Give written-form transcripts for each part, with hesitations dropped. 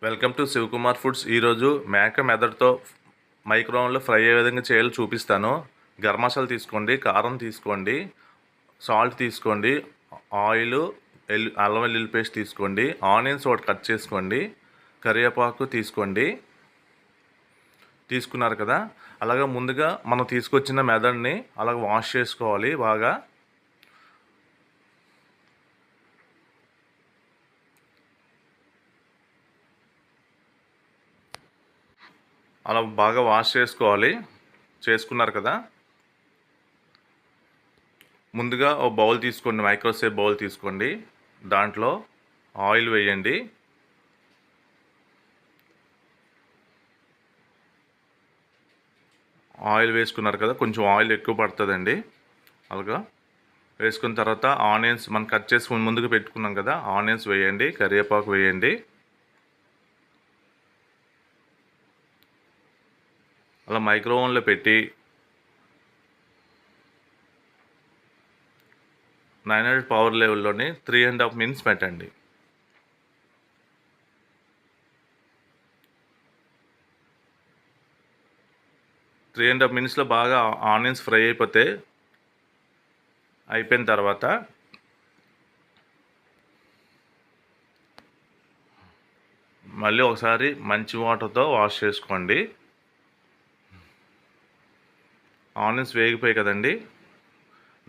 Welcome to Shivakumar foods. ఈరోజు మేక మెదడుతో మైక్రోవేవ్లో fry ఏ విధంగా చేయాలో చూపిస్తాను. గరం మసాలా తీసుకోండి, కారం తీసుకోండి, సాల్ట్ తీసుకోండి, ఆయిల్, అల్లం వెల్లుల్లి పేస్ట్ తీసుకోండి, ఆనియన్స్ ఒకటి కట్ చేసుకోండి, కరివేపాకు తీసుకోండి. తీసుకున్నారు కదా, అలాగే ముందుగా మనం తీసుకొచ్చిన మెదడుని అలాగ వాష్ చేసుకోవాలి బాగా. అలా బాగా వాష్ చేసుకోవాలి. చేసుకున్నారు కదా, ముందుగా ఒక బౌల్ తీసుకోండి, మైక్రోసేవ్ బౌల్ తీసుకోండి. దాంట్లో ఆయిల్ వేయండి. ఆయిల్ వేసుకున్నారు కదా, కొంచెం ఆయిల్ ఎక్కువ పడుతుందండి. అలాగా వేసుకున్న తర్వాత ఆనియన్స్ మనం కట్ చేసుకుని ముందుగా పెట్టుకున్నాం కదా, ఆనియన్స్ వేయండి, కరివేపాకు వేయండి. అలా మైక్రోవేవ్లో పెట్టి 900 పవర్ లెవెల్లోని 3.5 minutes పెట్టండి. త్రీ అండ్ హాఫ్ మినిట్స్లో బాగా ఆనియన్స్ ఫ్రై అయిపోయిన తర్వాత మళ్ళీ ఒకసారి మంచి వాటర్తో వాష్ చేసుకోండి. ఆనియన్స్ వేగిపోయాయి కదండి,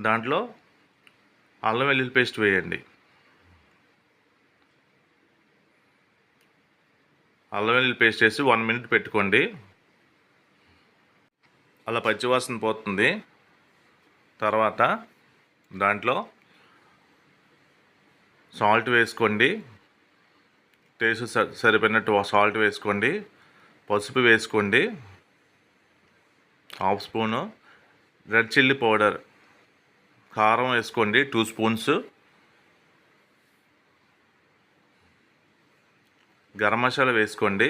దాంట్లో అల్లం వెల్లుల్లి పేస్ట్ వేయండి. అల్లం వెల్లుల్లి పేస్ట్ వేసి 1 minute పెట్టుకోండి. అలా పచ్చివాసన పోతుంది. తర్వాత దాంట్లో సాల్ట్ వేసుకోండి, టేస్ట్ సరిపోయినట్టు సాల్ట్ వేసుకోండి, పసుపు వేసుకోండి, 1/2 స్పూను, రెడ్ చిల్లీ పౌడర్ కారం వేసుకోండి 2 spoons, గరం మసాలా వేసుకోండి.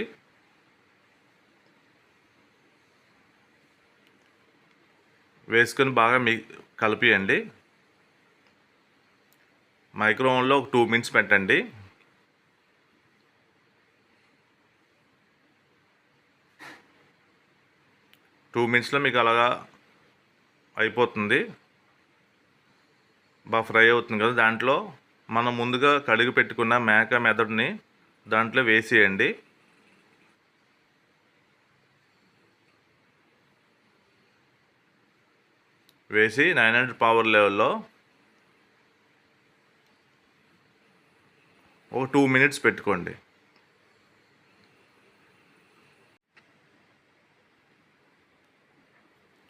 వేసుకొని బాగా కలిపియండి. మైక్రోవేవ్లో ఒక 2 minutes పెట్టండి. టూ మినిట్స్లో మీకు అలాగా అయిపోతుంది, బాగా ఫ్రై అవుతుంది కదా. దాంట్లో మనం ముందుగా కడిగి పెట్టుకున్న మేక మెదడుని దాంట్లో వేసేయండి. వేసి 900 పవర్ లెవెల్లో ఒక 2 minutes పెట్టుకోండి.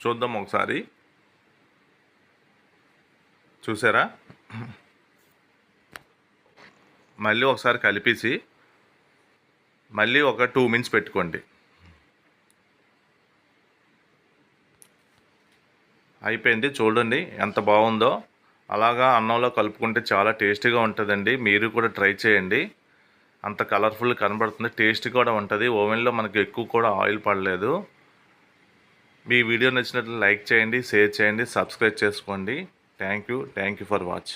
చూద్దాం ఒకసారి. చూసారా, మళ్ళీ ఒకసారి కలిపేసి మళ్ళీ ఒక 2 minutes పెట్టుకోండి. అయిపోయింది, చూడండి ఎంత బాగుందో. అలాగా అన్నంలో కలుపుకుంటే చాలా టేస్టీగా ఉంటుందండి. మీరు కూడా ట్రై చేయండి. అంత కలర్ఫుల్ కనబడుతుంది, టేస్ట్ కూడా ఉంటుంది. ఓవెన్లో మనకి ఎక్కువ కూడా ఆయిల్ పడలేదు. మీ వీడియో నచ్చినట్లు లైక్ చేయండి, షేర్ చేయండి, సబ్స్క్రైబ్ చేసుకోండి. Thank you for watch.